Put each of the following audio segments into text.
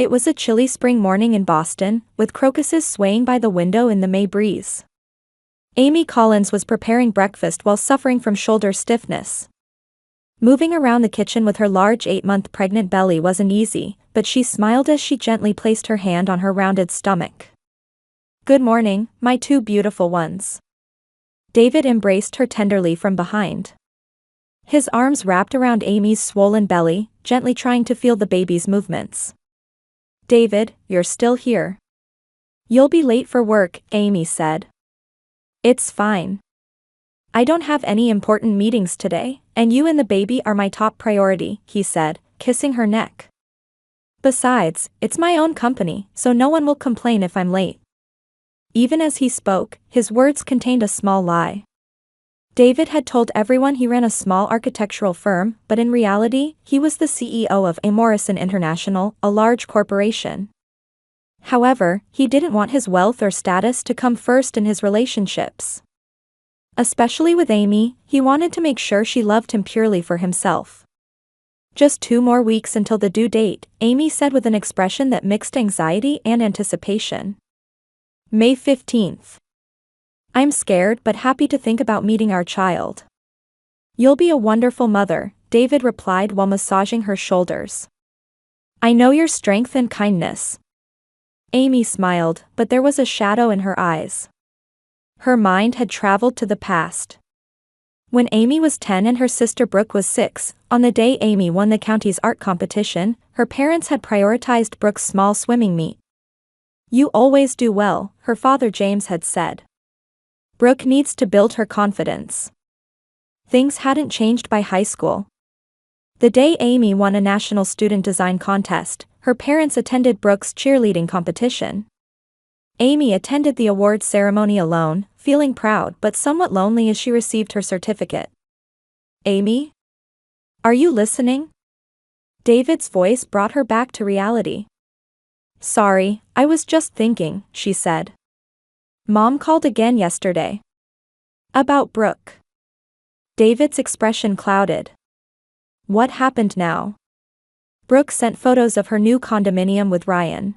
It was a chilly spring morning in Boston, with crocuses swaying by the window in the May breeze. Amy Collins was preparing breakfast while suffering from shoulder stiffness. Moving around the kitchen with her large 8-month pregnant belly wasn't easy, but she smiled as she gently placed her hand on her rounded stomach. "Good morning, my two beautiful ones." David embraced her tenderly from behind. His arms wrapped around Amy's swollen belly, gently trying to feel the baby's movements. "David, you're still here. You'll be late for work," Amy said. "It's fine. I don't have any important meetings today, and you and the baby are my top priority," he said, kissing her neck. "Besides, it's my own company, so no one will complain if I'm late." Even as he spoke, his words contained a small lie. David had told everyone he ran a small architectural firm, but in reality, he was the CEO of A. Morrison International, a large corporation. However, he didn't want his wealth or status to come first in his relationships. Especially with Amy, he wanted to make sure she loved him purely for himself. "Just 2 more weeks until the due date," Amy said with an expression that mixed anxiety and anticipation. "May 15th. I'm scared but happy to think about meeting our child." "You'll be a wonderful mother," David replied while massaging her shoulders. "I know your strength and kindness." Amy smiled, but there was a shadow in her eyes. Her mind had traveled to the past. When Amy was 10 and her sister Brooke was 6, on the day Amy won the county's art competition, her parents had prioritized Brooke's small swimming meet. "You always do well," her father James had said. "Brooke needs to build her confidence." Things hadn't changed by high school. The day Amy won a national student design contest, her parents attended Brooke's cheerleading competition. Amy attended the awards ceremony alone, feeling proud but somewhat lonely as she received her certificate. "Amy? Are you listening?" David's voice brought her back to reality. "Sorry, I was just thinking," she said. "Mom called again yesterday. About Brooke." David's expression clouded. "What happened now?" "Brooke sent photos of her new condominium with Ryan.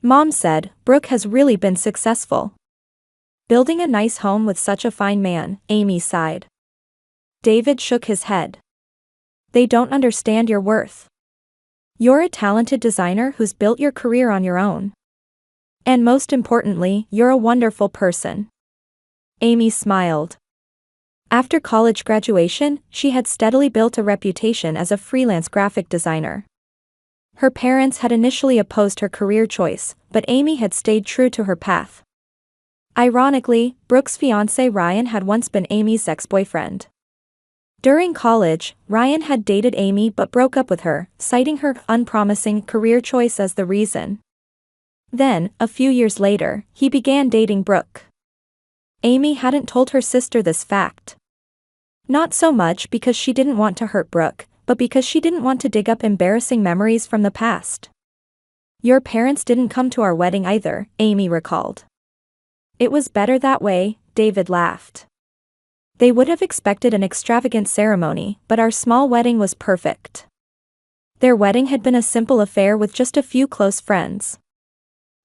Mom said, Brooke has really been successful. Building a nice home with such a fine man," Amy sighed. David shook his head. "They don't understand your worth. You're a talented designer who's built your career on your own. And most importantly, you're a wonderful person." Amy smiled. After college graduation, she had steadily built a reputation as a freelance graphic designer. Her parents had initially opposed her career choice, but Amy had stayed true to her path. Ironically, Brooke's fiancé Ryan had once been Amy's ex-boyfriend. During college, Ryan had dated Amy but broke up with her, citing her unpromising career choice as the reason. Then, a few years later, he began dating Brooke. Amy hadn't told her sister this fact. Not so much because she didn't want to hurt Brooke, but because she didn't want to dig up embarrassing memories from the past. "Your parents didn't come to our wedding either," Amy recalled. "It was better that way," David laughed. "They would have expected an extravagant ceremony, but our small wedding was perfect." Their wedding had been a simple affair with just a few close friends.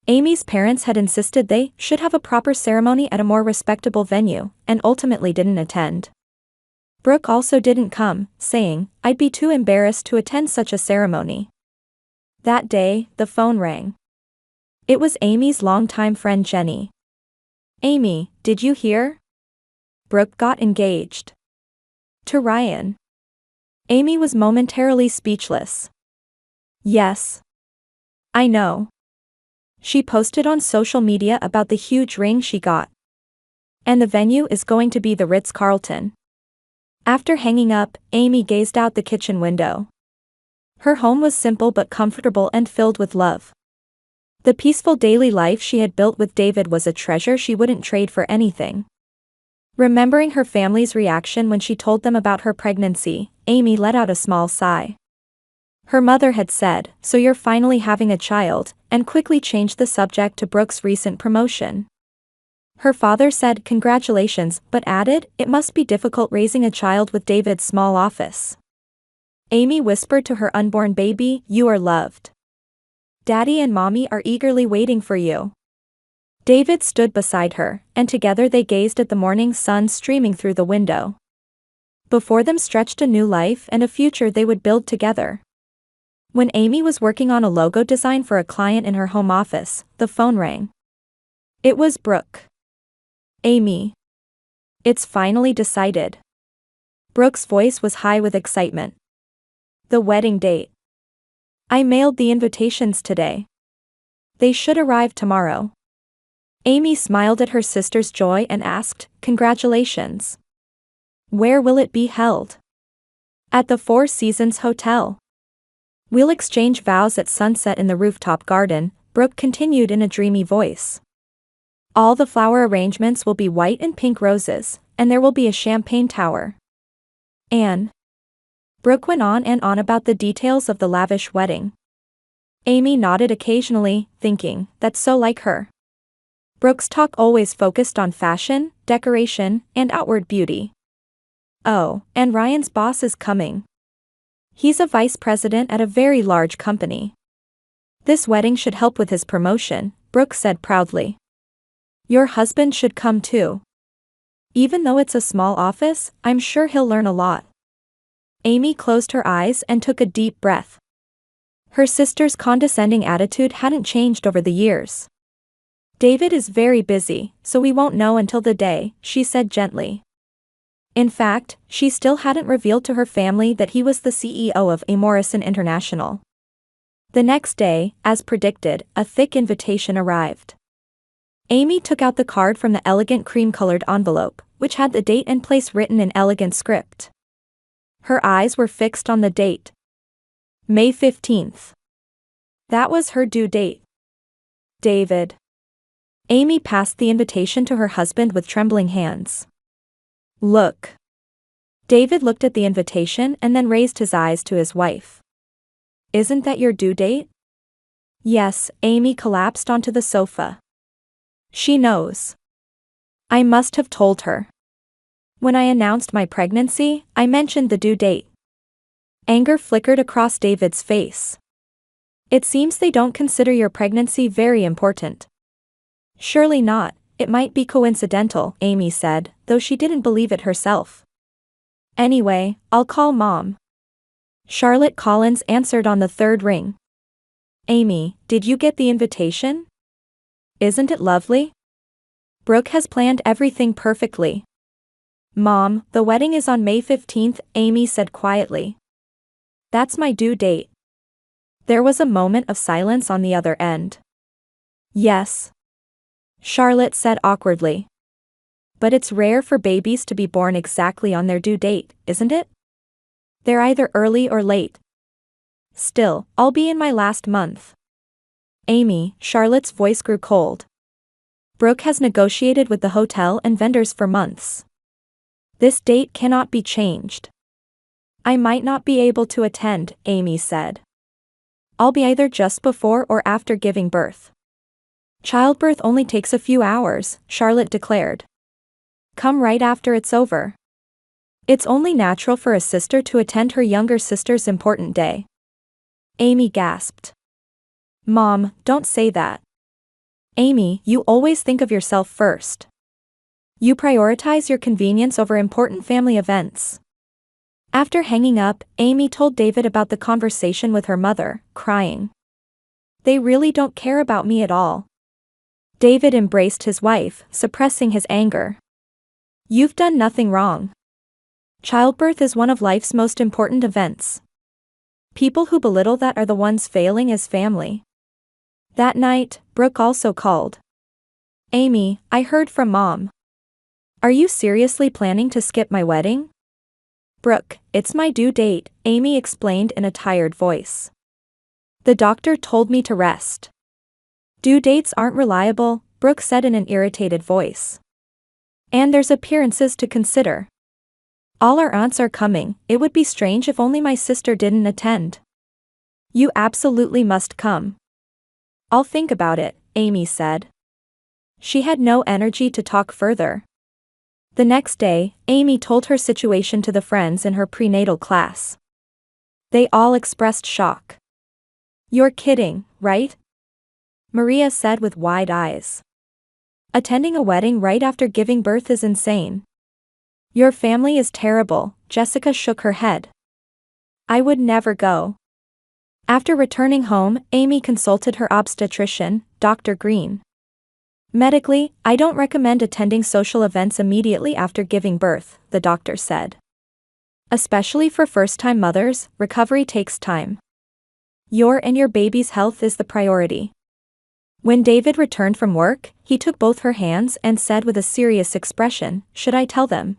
Amy's parents had insisted they should have a proper ceremony at a more respectable venue, and ultimately didn't attend. Brooke also didn't come, saying, "I'd be too embarrassed to attend such a ceremony." That day, the phone rang. It was Amy's longtime friend Jenny. "Amy, did you hear? Brooke got engaged. To Ryan." Amy was momentarily speechless. "Yes. I know. She posted on social media about the huge ring she got. And the venue is going to be the Ritz-Carlton." After hanging up, Amy gazed out the kitchen window. Her home was simple but comfortable and filled with love. The peaceful daily life she had built with David was a treasure she wouldn't trade for anything. Remembering her family's reaction when she told them about her pregnancy, Amy let out a small sigh. Her mother had said, "So you're finally having a child," and quickly changed the subject to Brooke's recent promotion. Her father said congratulations, but added, "It must be difficult raising a child with David's small office." Amy whispered to her unborn baby, "You are loved." Daddy and Mommy are eagerly waiting for you. David stood beside her, and together they gazed at the morning sun streaming through the window. Before them stretched a new life and a future they would build together. When Amy was working on a logo design for a client in her home office, the phone rang. It was Brooke. Amy. It's finally decided. Brooke's voice was high with excitement. The wedding date. I mailed the invitations today. They should arrive tomorrow. Amy smiled at her sister's joy and asked, "Congratulations. Where will it be held?" At the Four Seasons Hotel. We'll exchange vows at sunset in the rooftop garden, Brooke continued in a dreamy voice. All the flower arrangements will be white and pink roses, and there will be a champagne tower. Anne. Brooke went on and on about the details of the lavish wedding. Amy nodded occasionally, thinking, that's so like her. Brooke's talk always focused on fashion, decoration, and outward beauty. Oh, and Ryan's boss is coming. He's a vice president at a very large company. This wedding should help with his promotion, Brooke said proudly. Your husband should come too. Even though it's a small office, I'm sure he'll learn a lot. Amy closed her eyes and took a deep breath. Her sister's condescending attitude hadn't changed over the years. David is very busy, so we won't know until the day, she said gently. In fact, she still hadn't revealed to her family that he was the CEO of A. Morrison International. The next day, as predicted, a thick invitation arrived. Amy took out the card from the elegant cream-colored envelope, which had the date and place written in elegant script. Her eyes were fixed on the date. May 15th. That was her due date. David. Amy passed the invitation to her husband with trembling hands. Look. David looked at the invitation and then raised his eyes to his wife. Isn't that your due date? Yes, Amy collapsed onto the sofa. She knows. I must have told her. When I announced my pregnancy, I mentioned the due date. Anger flickered across David's face. It seems they don't consider your pregnancy very important. Surely not, it might be coincidental, Amy said, though she didn't believe it herself. Anyway, I'll call Mom. Charlotte Collins answered on the third ring. Amy, did you get the invitation? Isn't it lovely? Brooke has planned everything perfectly. Mom, the wedding is on May 15th, Amy said quietly. That's my due date. There was a moment of silence on the other end. Yes. Charlotte said awkwardly. But it's rare for babies to be born exactly on their due date, isn't it? They're either early or late. Still, I'll be in my last month. Amy, Charlotte's voice grew cold. Brooke has negotiated with the hotel and vendors for months. This date cannot be changed. I might not be able to attend, Amy said. I'll be either just before or after giving birth. Childbirth only takes a few hours, Charlotte declared. Come right after it's over. It's only natural for a sister to attend her younger sister's important day. Amy gasped. Mom, don't say that. Amy, you always think of yourself first. You prioritize your convenience over important family events. After hanging up, Amy told David about the conversation with her mother, crying. They really don't care about me at all. David embraced his wife, suppressing his anger. You've done nothing wrong. Childbirth is one of life's most important events. People who belittle that are the ones failing as family. That night, Brooke also called. Amy, I heard from Mom. Are you seriously planning to skip my wedding? Brooke, it's my due date, Amy explained in a tired voice. The doctor told me to rest. Due dates aren't reliable, Brooke said in an irritated voice. And there's appearances to consider. All our aunts are coming, it would be strange if only my sister didn't attend. You absolutely must come. I'll think about it, Amy said. She had no energy to talk further. The next day, Amy told her situation to the friends in her prenatal class. They all expressed shock. You're kidding, right? Maria said with wide eyes. Attending a wedding right after giving birth is insane. Your family is terrible, Jessica shook her head. I would never go. After returning home, Amy consulted her obstetrician, Dr. Green. Medically, I don't recommend attending social events immediately after giving birth, the doctor said. Especially for first-time mothers, recovery takes time. Your and your baby's health is the priority. When David returned from work, he took both her hands and said with a serious expression, should I tell them?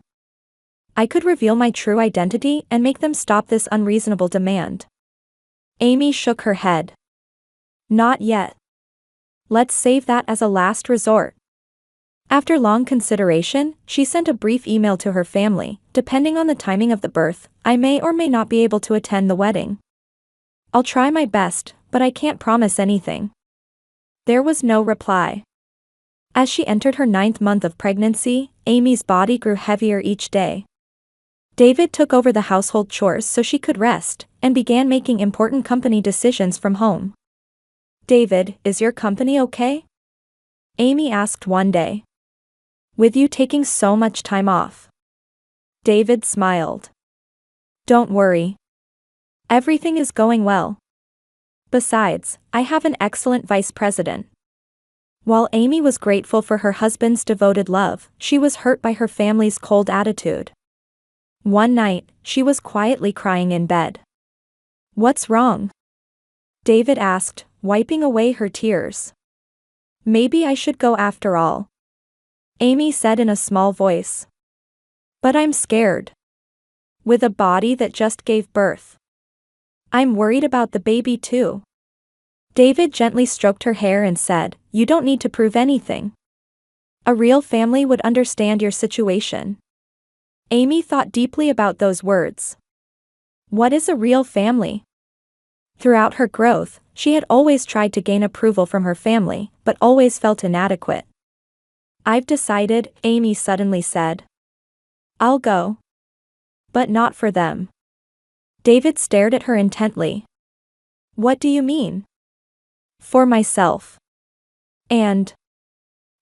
I could reveal my true identity and make them stop this unreasonable demand. Amy shook her head. Not yet. Let's save that as a last resort. After long consideration, she sent a brief email to her family. Depending on the timing of the birth, I may or may not be able to attend the wedding. I'll try my best, but I can't promise anything. There was no reply. As she entered her 9th month of pregnancy, Amy's body grew heavier each day. David took over the household chores so she could rest, and began making important company decisions from home. David, is your company okay? Amy asked one day. With you taking so much time off. David smiled. Don't worry. Everything is going well. Besides, I have an excellent vice president. While Amy was grateful for her husband's devoted love, she was hurt by her family's cold attitude. One night, she was quietly crying in bed. What's wrong? David asked, wiping away her tears. Maybe I should go after all. Amy said in a small voice. But I'm scared. With a body that just gave birth. I'm worried about the baby too. David gently stroked her hair and said, you don't need to prove anything. A real family would understand your situation. Amy thought deeply about those words. What is a real family? Throughout her growth, she had always tried to gain approval from her family, but always felt inadequate. I've decided, Amy suddenly said. I'll go. But not for them. David stared at her intently. What do you mean? For myself. And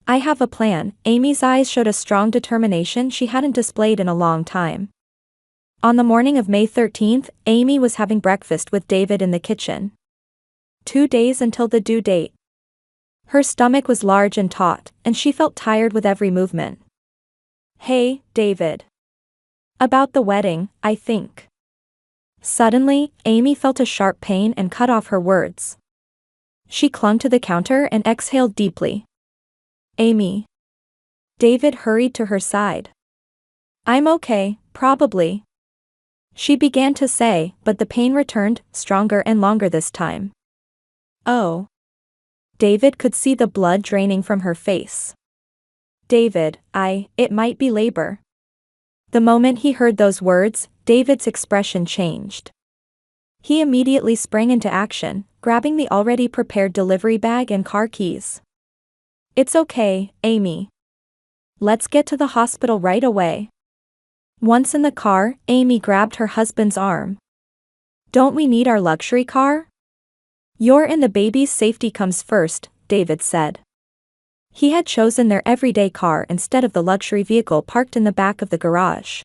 I have a plan. Amy's eyes showed a strong determination she hadn't displayed in a long time. On the morning of May 13th, Amy was having breakfast with David in the kitchen. 2 days until the due date. Her stomach was large and taut, and she felt tired with every movement. Hey, David. About the wedding, I think. Suddenly, Amy felt a sharp pain and cut off her words. She clung to the counter and exhaled deeply. Amy. David hurried to her side. I'm okay, probably. She began to say, but the pain returned, stronger and longer this time. Oh. David could see the blood draining from her face. David, it might be labor. The moment he heard those words, David's expression changed. He immediately sprang into action, grabbing the already prepared delivery bag and car keys. It's okay, Amy. Let's get to the hospital right away. Once in the car, Amy grabbed her husband's arm. Don't we need our luxury car? Your and the baby's safety comes first, David said. He had chosen their everyday car instead of the luxury vehicle parked in the back of the garage.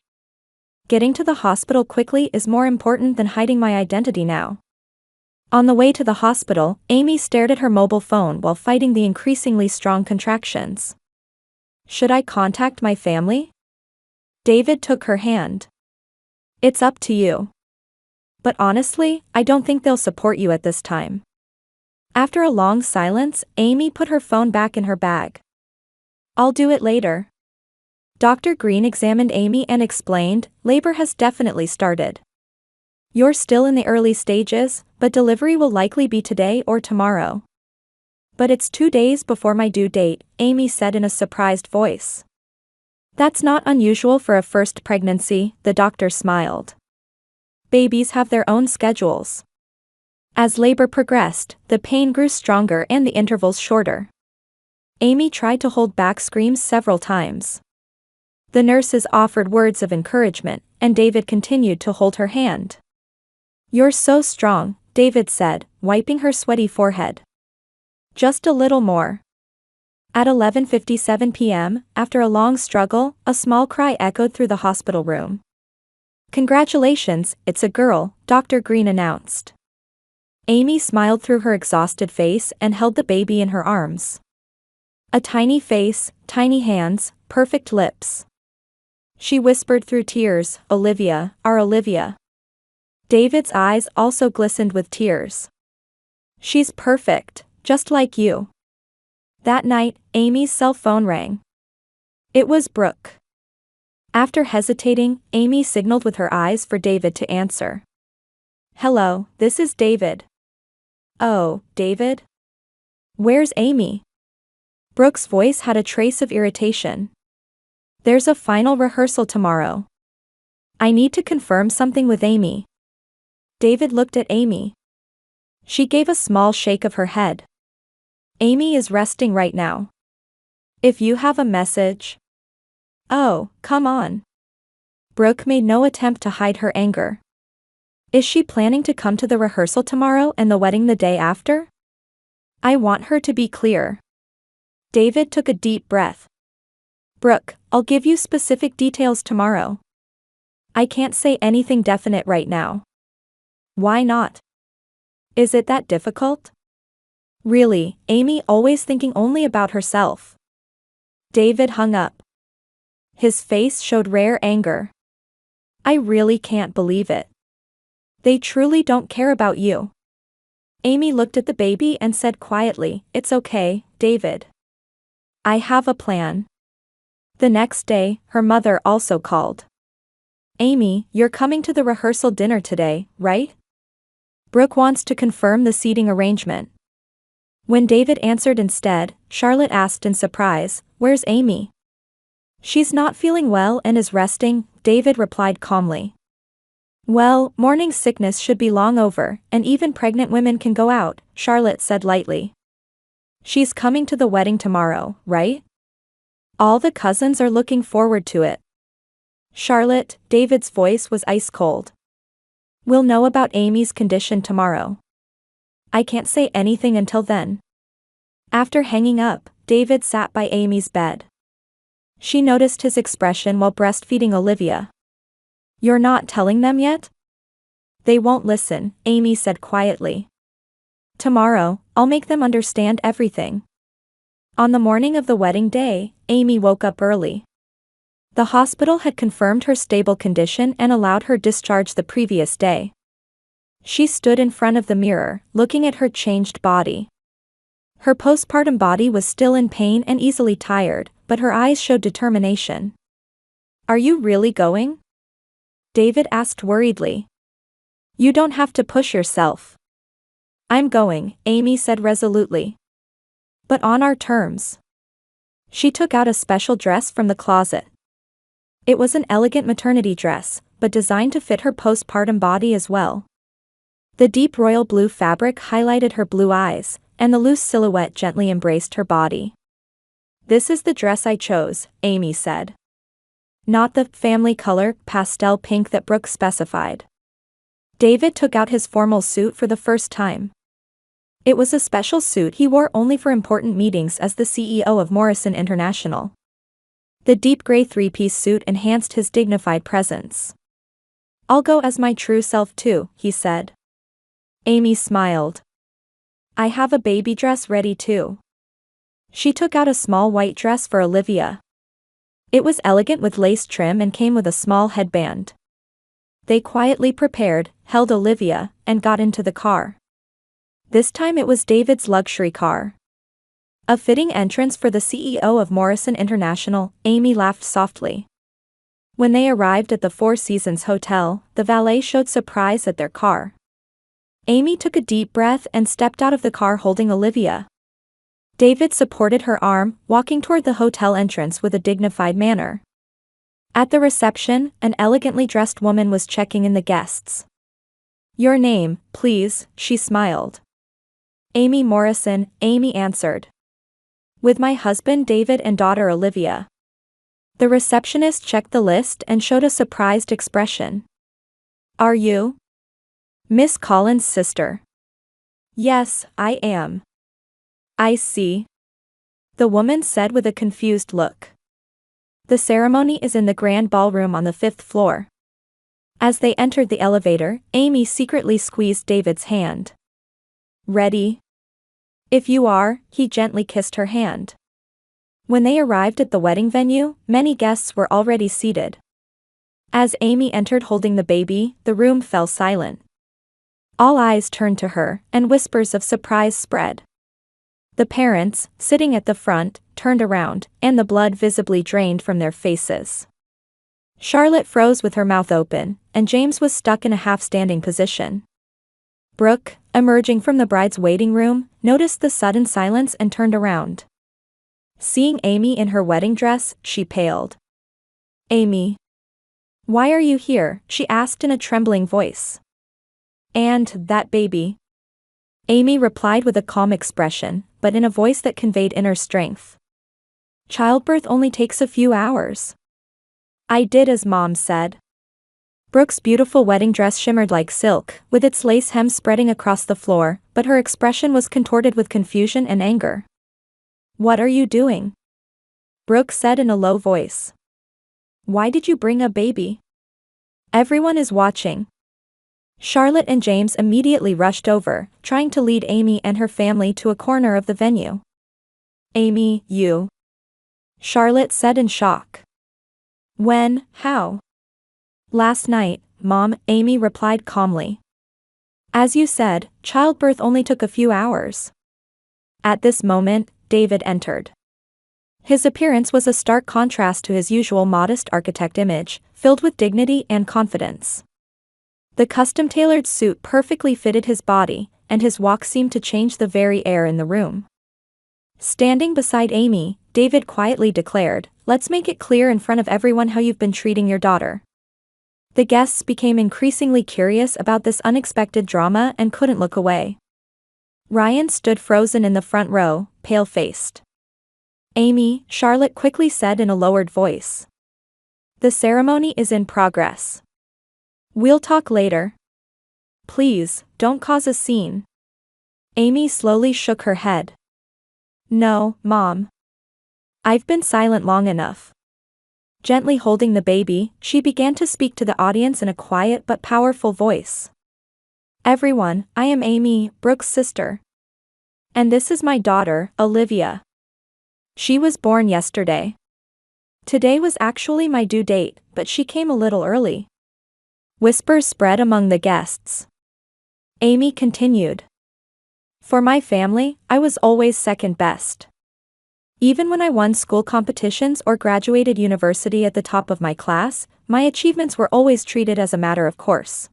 Getting to the hospital quickly is more important than hiding my identity now. On the way to the hospital, Amy stared at her mobile phone while fighting the increasingly strong contractions. Should I contact my family? David took her hand. It's up to you. But honestly, I don't think they'll support you at this time. After a long silence, Amy put her phone back in her bag. I'll do it later. Dr. Green examined Amy and explained, labor has definitely started. You're still in the early stages, but delivery will likely be today or tomorrow. But it's 2 days before my due date, Amy said in a surprised voice. That's not unusual for a first pregnancy, the doctor smiled. Babies have their own schedules. As labor progressed, the pain grew stronger and the intervals shorter. Amy tried to hold back screams several times. The nurses offered words of encouragement, and David continued to hold her hand. You're so strong, David said, wiping her sweaty forehead. Just a little more. At 11:57 p.m., after a long struggle, a small cry echoed through the hospital room. "Congratulations, it's a girl," Dr. Green announced. Amy smiled through her exhausted face and held the baby in her arms. A tiny face, tiny hands, perfect lips. She whispered through tears, "Olivia, our Olivia." David's eyes also glistened with tears. "She's perfect, just like you." That night, Amy's cell phone rang. It was Brooke. After hesitating, Amy signaled with her eyes for David to answer. "Hello, this is David." "Oh, David? Where's Amy?" Brooke's voice had a trace of irritation. "There's a final rehearsal tomorrow. I need to confirm something with Amy." David looked at Amy. She gave a small shake of her head. "Amy is resting right now. If you have a message..." "Oh, come on." Brooke made no attempt to hide her anger. "Is she planning to come to the rehearsal tomorrow and the wedding the day after? I want her to be clear." David took a deep breath. "Brooke, I'll give you specific details tomorrow. I can't say anything definite right now." "Why not? Is it that difficult?" "Really, Amy always thinking only about herself." David hung up. His face showed rare anger. "I really can't believe it. They truly don't care about you." Amy looked at the baby and said quietly, "It's okay, David. I have a plan." The next day, her mother also called. "Amy, you're coming to the rehearsal dinner today, right? Brooke wants to confirm the seating arrangement." When David answered instead, Charlotte asked in surprise, "Where's Amy?" "She's not feeling well and is resting," David replied calmly. "Well, morning sickness should be long over, and even pregnant women can go out," Charlotte said lightly. "She's coming to the wedding tomorrow, right? All the cousins are looking forward to it." "Charlotte," David's voice was ice cold. "We'll know about Amy's condition tomorrow. I can't say anything until then." After hanging up, David sat by Amy's bed. She noticed his expression while breastfeeding Olivia. "You're not telling them yet?" "They won't listen," Amy said quietly. "Tomorrow, I'll make them understand everything." On the morning of the wedding day, Amy woke up early. The hospital had confirmed her stable condition and allowed her discharge the previous day. She stood in front of the mirror, looking at her changed body. Her postpartum body was still in pain and easily tired, but her eyes showed determination. "Are you really going?" David asked worriedly. "You don't have to push yourself." "I'm going," Amy said resolutely. "But on our terms." She took out a special dress from the closet. It was an elegant maternity dress, but designed to fit her postpartum body as well. The deep royal blue fabric highlighted her blue eyes, and the loose silhouette gently embraced her body. "This is the dress I chose," Amy said. "Not the family color pastel pink that Brooke specified." David took out his formal suit for the first time. It was a special suit he wore only for important meetings as the CEO of Morrison International. The deep gray three-piece suit enhanced his dignified presence. "I'll go as my true self too," he said. Amy smiled. "I have a baby dress ready too." She took out a small white dress for Olivia. It was elegant with lace trim and came with a small headband. They quietly prepared, held Olivia, and got into the car. This time it was David's luxury car. A fitting entrance for the CEO of Morrison International, Amy laughed softly. When they arrived at the Four Seasons Hotel, the valet showed surprise at their car. Amy took a deep breath and stepped out of the car holding Olivia. David supported her arm, walking toward the hotel entrance with a dignified manner. At the reception, an elegantly dressed woman was checking in the guests. "Your name, please," she smiled. "Amy Morrison," Amy answered. "With my husband David and daughter Olivia." The receptionist checked the list and showed a surprised expression. "Are you Miss Collins' sister?" Yes, I am. I see. The woman said with a confused look. The ceremony is in the grand ballroom on the 5th floor. As they entered the elevator, Amy secretly squeezed David's hand. Ready? If you are, he gently kissed her hand. When they arrived at the wedding venue, many guests were already seated. As Amy entered holding the baby, the room fell silent. All eyes turned to her, and whispers of surprise spread. The parents, sitting at the front, turned around, and the blood visibly drained from their faces. Charlotte froze with her mouth open, and James was stuck in a half-standing position. Brooke, emerging from the bride's waiting room, noticed the sudden silence and turned around. Seeing Amy in her wedding dress, she paled. Amy. Why are you here? She asked in a trembling voice. And that baby? Amy replied with a calm expression, but in a voice that conveyed inner strength. Childbirth only takes a few hours. I did as Mom said. Brooke's beautiful wedding dress shimmered like silk, with its lace hem spreading across the floor, but her expression was contorted with confusion and anger. What are you doing? Brooke said in a low voice. Why did you bring a baby? Everyone is watching. Charlotte and James immediately rushed over, trying to lead Amy and her family to a corner of the venue. Amy, you. Charlotte said in shock. When, how? Last night, Mom, Amy replied calmly. As you said, childbirth only took a few hours. At this moment, David entered. His appearance was a stark contrast to his usual modest architect image, filled with dignity and confidence. The custom-tailored suit perfectly fitted his body, and his walk seemed to change the very air in the room. Standing beside Amy, David quietly declared, Let's make it clear in front of everyone how you've been treating your daughter. The guests became increasingly curious about this unexpected drama and couldn't look away. Ryan stood frozen in the front row, pale-faced. Amy, Charlotte quickly said in a lowered voice. The ceremony is in progress. We'll talk later. Please, don't cause a scene. Amy slowly shook her head. No, Mom. I've been silent long enough. Gently holding the baby, she began to speak to the audience in a quiet but powerful voice. Everyone, I am Amy, Brooke's sister. And this is my daughter, Olivia. She was born yesterday. Today was actually my due date, but she came a little early. Whispers spread among the guests. Amy continued. For my family, I was always second best. Even when I won school competitions or graduated university at the top of my class, my achievements were always treated as a matter of course.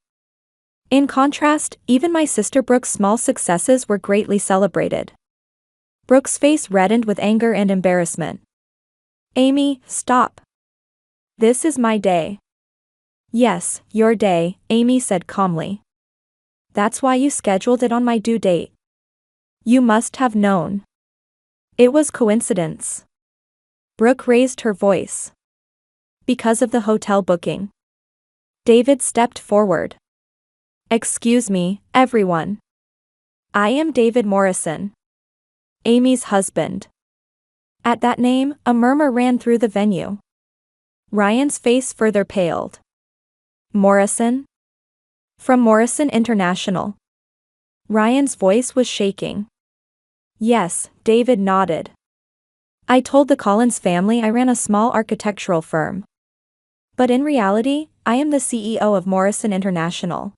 In contrast, even my sister Brooke's small successes were greatly celebrated. Brooke's face reddened with anger and embarrassment. Amy, stop. This is my day. Yes, your day, Amy said calmly. That's why you scheduled it on my due date. You must have known. It was coincidence. Brooke raised her voice. Because of the hotel booking. David stepped forward. Excuse me, everyone. I am David Morrison. Amy's husband. At that name, a murmur ran through the venue. Ryan's face further paled. Morrison? From Morrison International. Ryan's voice was shaking. Yes, David nodded. I told the Collins family I ran a small architectural firm. But in reality, I am the CEO of Morrison International.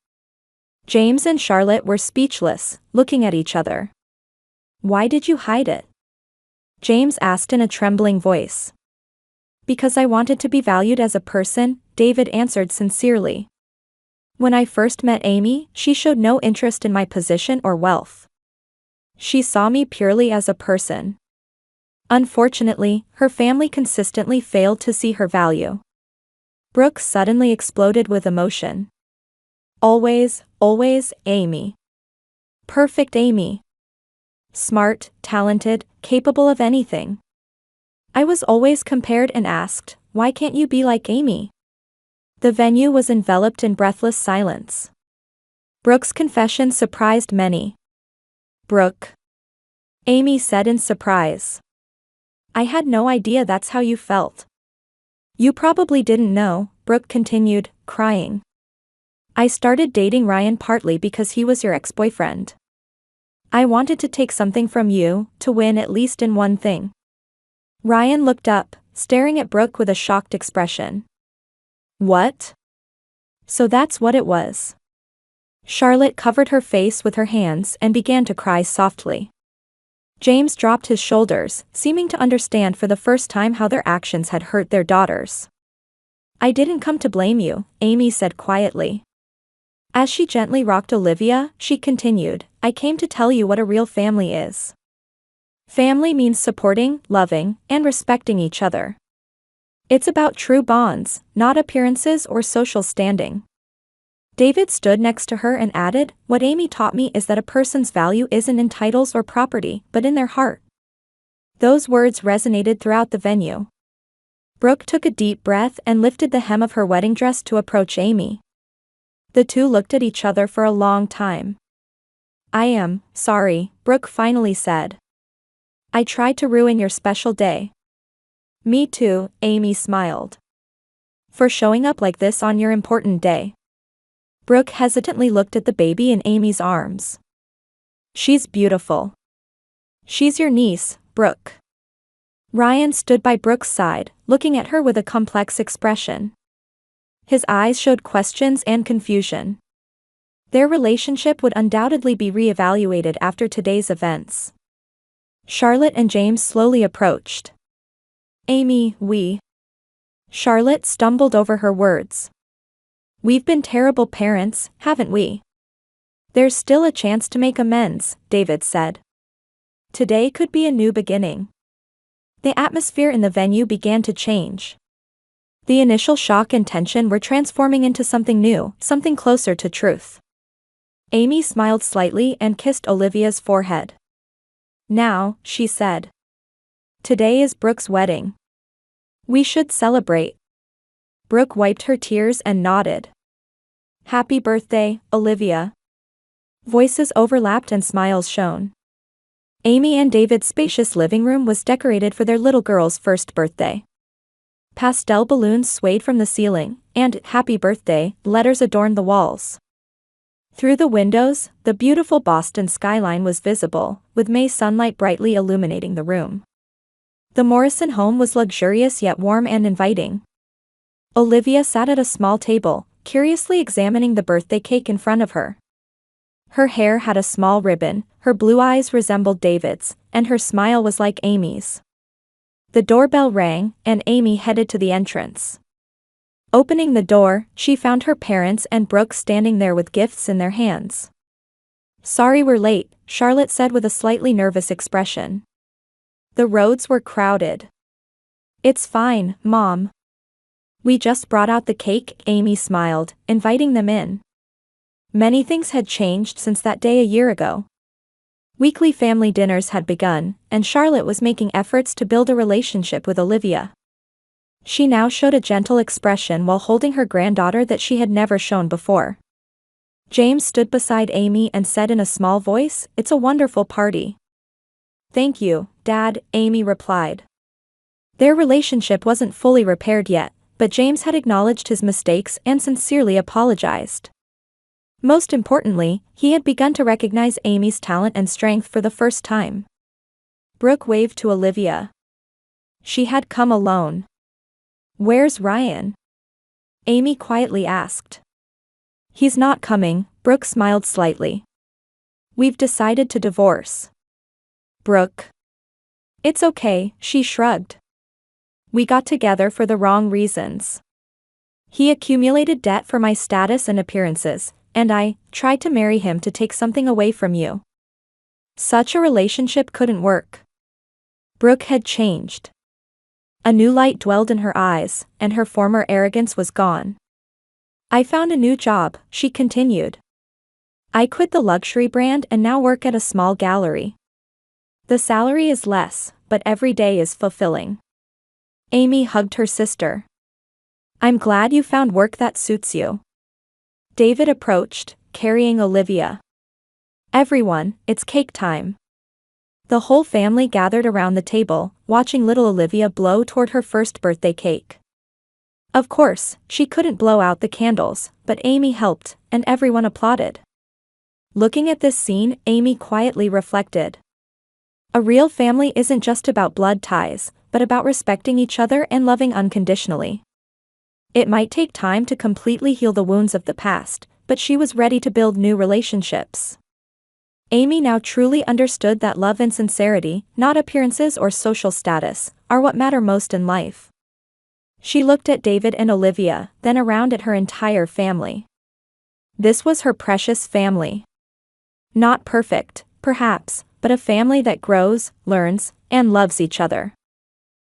James and Charlotte were speechless, looking at each other. Why did you hide it? James asked in a trembling voice. Because I wanted to be valued as a person, David answered sincerely. When I first met Amy, she showed no interest in my position or wealth. She saw me purely as a person. Unfortunately, her family consistently failed to see her value. Brooke suddenly exploded with emotion. Always, always, Amy. Perfect Amy. Smart, talented, capable of anything. I was always compared and asked, why can't you be like Amy? The venue was enveloped in breathless silence. Brooke's confession surprised many. Brooke. Amy said in surprise. I had no idea that's how you felt. You probably didn't know, Brooke continued, crying. I started dating Ryan partly because he was your ex-boyfriend. I wanted to take something from you, to win at least in one thing. Ryan looked up, staring at Brooke with a shocked expression. What? So that's what it was. Charlotte covered her face with her hands and began to cry softly. James dropped his shoulders, seeming to understand for the first time how their actions had hurt their daughters. I didn't come to blame you, Amy said quietly. As she gently rocked Olivia, she continued, I came to tell you what a real family is. Family means supporting, loving, and respecting each other. It's about true bonds, not appearances or social standing. David stood next to her and added, what Amy taught me is that a person's value isn't in titles or property, but in their heart. Those words resonated throughout the venue. Brooke took a deep breath and lifted the hem of her wedding dress to approach Amy. The two looked at each other for a long time. I am sorry, Brooke finally said. I tried to ruin your special day. Me too, Amy smiled. For showing up like this on your important day. Brooke hesitantly looked at the baby in Amy's arms. She's beautiful. She's your niece, Brooke. Ryan stood by Brooke's side, looking at her with a complex expression. His eyes showed questions and confusion. Their relationship would undoubtedly be re-evaluated after today's events. Charlotte and James slowly approached. Amy, Charlotte stumbled over her words. We've been terrible parents, haven't we? There's still a chance to make amends, David said. Today could be a new beginning. The atmosphere in the venue began to change. The initial shock and tension were transforming into something new, something closer to truth. Amy smiled slightly and kissed Olivia's forehead. Now, she said. Today is Brooke's wedding. We should celebrate. Brooke wiped her tears and nodded. Happy birthday, Olivia. Voices overlapped and smiles shone. Amy and David's spacious living room was decorated for their little girl's first birthday. Pastel balloons swayed from the ceiling, and happy birthday letters adorned the walls. Through the windows, the beautiful Boston skyline was visible, with May sunlight brightly illuminating the room. The Morrison home was luxurious yet warm and inviting. Olivia sat at a small table, curiously examining the birthday cake in front of her. Her hair had a small ribbon, her blue eyes resembled David's, and her smile was like Amy's. The doorbell rang, and Amy headed to the entrance. Opening the door, she found her parents and Brooke standing there with gifts in their hands. Sorry we're late, Charlotte said with a slightly nervous expression. The roads were crowded. It's fine, Mom. We just brought out the cake, Amy smiled, inviting them in. Many things had changed since that day a year ago. Weekly family dinners had begun, and Charlotte was making efforts to build a relationship with Olivia. She now showed a gentle expression while holding her granddaughter that she had never shown before. James stood beside Amy and said in a small voice, "It's a wonderful party." "Thank you, Dad," Amy replied. Their relationship wasn't fully repaired yet, but James had acknowledged his mistakes and sincerely apologized. Most importantly, he had begun to recognize Amy's talent and strength for the first time. Brooke waved to Olivia. She had come alone. "Where's Ryan?" Amy quietly asked. "He's not coming," Brooke smiled slightly. "We've decided to divorce." Brooke. "It's okay," she shrugged. "We got together for the wrong reasons. He accumulated debt for my status and appearances, and I tried to marry him to take something away from you. Such a relationship couldn't work." Brooke had changed. A new light dwelled in her eyes, and her former arrogance was gone. "I found a new job," she continued. "I quit the luxury brand and now work at a small gallery. The salary is less, but every day is fulfilling." Amy hugged her sister. "I'm glad you found work that suits you." David approached, carrying Olivia. Everyone, it's cake time. The whole family gathered around the table, watching little Olivia blow toward her first birthday cake. Of course, she couldn't blow out the candles, but Amy helped, and everyone applauded. Looking at this scene, Amy quietly reflected. A real family isn't just about blood ties, but about respecting each other and loving unconditionally. It might take time to completely heal the wounds of the past, but she was ready to build new relationships. Amy now truly understood that love and sincerity, not appearances or social status, are what matter most in life. She looked at David and Olivia, then around at her entire family. This was her precious family. Not perfect, perhaps, but a family that grows, learns, and loves each other.